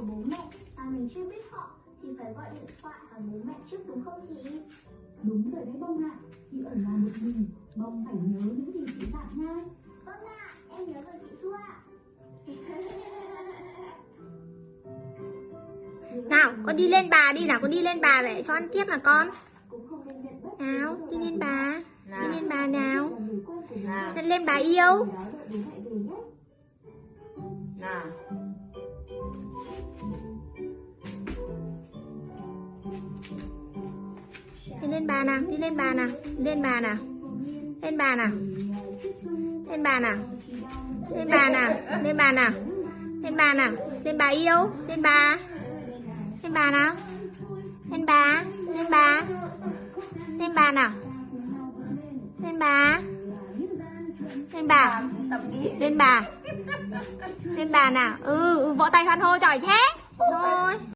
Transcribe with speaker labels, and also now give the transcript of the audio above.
Speaker 1: của bố mẹ mà mình chưa biết họ thì phải gọi điện thoại hỏi bố mẹ trước đúng không chị?
Speaker 2: Đúng rồi đấy Bông ạ. Chị ở nhà một mình, Bông phải nhớ những gì chị dặn nha.
Speaker 1: Vâng ạ, em nhớ rồi chị Xua ạ.
Speaker 3: Nào, con đi lên bà đi nào, con đi lên bà để cho ăn tiếp là con.
Speaker 1: Cũng không nên nhận bất
Speaker 3: Nào, đi lên bà. Đi lên bà nào.
Speaker 4: Nào,
Speaker 3: Lên bà yêu.
Speaker 1: đó đợi bố mẹ về nhé.
Speaker 4: nào.
Speaker 3: Đi lên bà nào, đi lên bà nào. Lên bà nào. Lên bà nào. Lên bà nào. Lên bà nào. Lên bà nào. Lên bà nào. Lên bà yêu. Lên bà. Lên bà nào. Lên bà. Lên bà. Lên bà nào. Lên bà. Lên bà.
Speaker 4: Tập đi.
Speaker 3: Lên bà. Lên bà nào. Vỗ tay hoan hô giỏi thế.